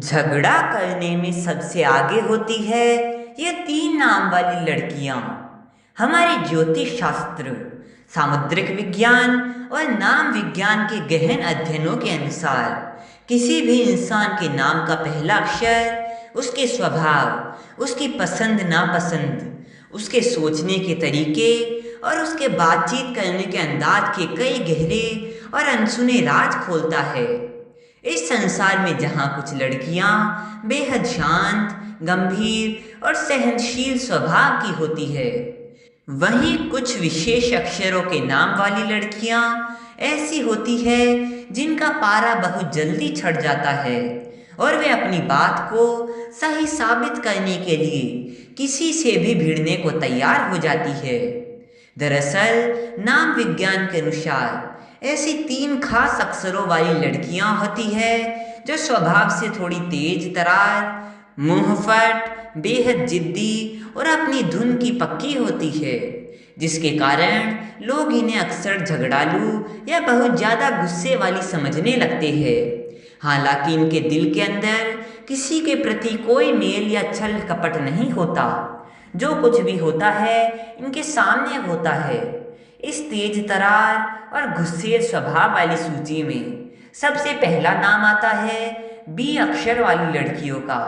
झगड़ा करने में सबसे आगे होती है ये तीन नाम वाली लड़कियां। हमारे ज्योतिष शास्त्र, सामुद्रिक विज्ञान और नाम विज्ञान के गहन अध्ययनों के अनुसार किसी भी इंसान के नाम का पहला अक्षर उसके स्वभाव, उसकी पसंद नापसंद, उसके सोचने के तरीके और उसके बातचीत करने के अंदाज के कई गहरे और अनसुने राज खोलता है। इस संसार में जहाँ कुछ लड़कियाँ बेहद शांत, गंभीर और सहनशील स्वभाव की होती है, वहीं कुछ विशेष अक्षरों के नाम वाली लड़कियाँ ऐसी होती है जिनका पारा बहुत जल्दी चढ़ जाता है और वे अपनी बात को सही साबित करने के लिए किसी से भी भिड़ने को तैयार हो जाती है। दरअसल नाम विज्ञान के अनुसार ऐसी तीन खास अक्षरों वाली लड़कियां होती है जो स्वभाव से थोड़ी तेज तरार, मुंहफट, बेहद जिद्दी और अपनी धुन की पक्की होती है, जिसके कारण लोग इन्हें अक्सर झगड़ालू या बहुत ज़्यादा गुस्से वाली समझने लगते हैं। हालांकि इनके दिल के अंदर किसी के प्रति कोई मेल या छल कपट नहीं होता। जो कुछ भी होता है इनके सामने होता है। इस तेज तरार और गुस्से स्वभाव वाली सूची में सबसे पहला नाम आता है बी अक्षर वाली लड़कियों का,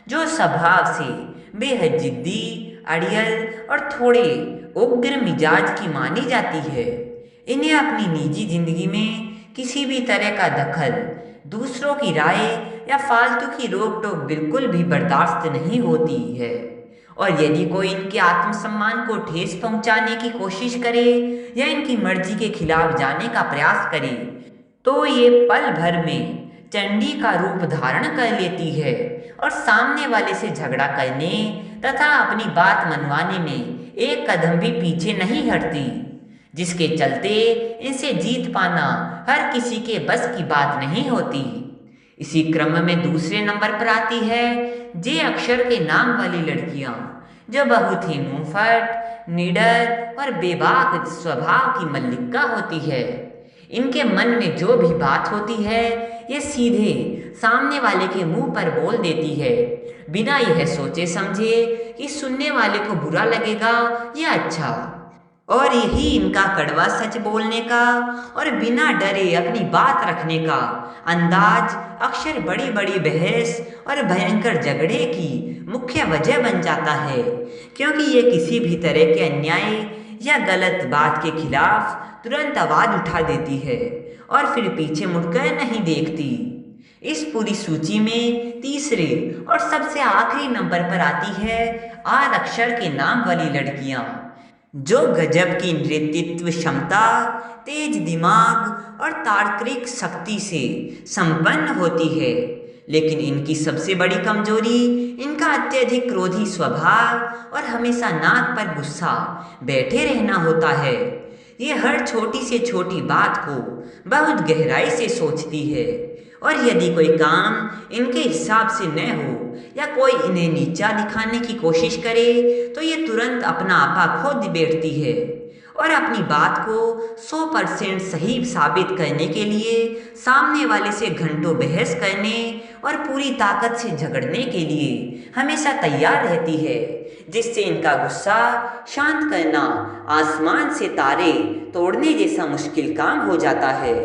जो स्वभाव से बेहद जिद्दी, अड़ियल और थोड़े उग्र मिजाज की मानी जाती है। इन्हें अपनी निजी जिंदगी में किसी भी तरह का दखल, दूसरों की राय या फालतू की रोक टोक बिल्कुल भी बर्दाश्त नहीं होती है। और यदि कोई इनके आत्मसम्मान को ठेस पहुंचाने की कोशिश करे या इनकी मर्जी के खिलाफ जाने का प्रयास करे तो ये पल भर में चंडी का रूप धारण कर लेती है और सामने वाले से झगड़ा करने तथा अपनी बात मनवाने में एक कदम भी पीछे नहीं हटती, जिसके चलते इनसे जीत पाना हर किसी के बस की बात नहीं होती। इसी क्रम में दूसरे नंबर पर आती है जे अक्षर के नाम वाली लड़कियां, जो बहुत ही मुंहफट, निडर और बेबाक स्वभाव की मल्लिका होती है। इनके मन में जो भी बात होती है ये सीधे सामने वाले के मुंह पर बोल देती है, बिना यह सोचे समझे कि सुनने वाले को बुरा लगेगा या अच्छा। और यही इनका कड़वा सच बोलने का और बिना डरे अपनी बात रखने का अंदाज अक्सर बड़ी बड़ी बहस और भयंकर झगड़े की मुख्य वजह बन जाता है, क्योंकि ये किसी भी तरह के अन्याय या गलत बात के खिलाफ तुरंत आवाज उठा देती है और फिर पीछे मुड़कर नहीं देखती। इस पूरी सूची में तीसरे और सबसे आखिरी नंबर पर आती है आर अक्षर के नाम वाली लड़कियां, जो गजब की नेतृत्व क्षमता, तेज दिमाग और तार्किक शक्ति से संपन्न होती है। लेकिन इनकी सबसे बड़ी कमजोरी इनका अत्यधिक क्रोधी स्वभाव और हमेशा नाक पर गुस्सा बैठे रहना होता है। ये हर छोटी से छोटी बात को बहुत गहराई से सोचती है और यदि कोई काम इनके हिसाब से न हो या कोई इन्हें नीचा दिखाने की कोशिश करे तो ये तुरंत अपना आपा खो बैठती है और अपनी बात को 100% सही साबित करने के लिए सामने वाले से घंटों बहस करने और पूरी ताकत से झगड़ने के लिए हमेशा तैयार रहती है, जिससे इनका गुस्सा शांत करना आसमान से तारे तोड़ने जैसा मुश्किल काम हो जाता है।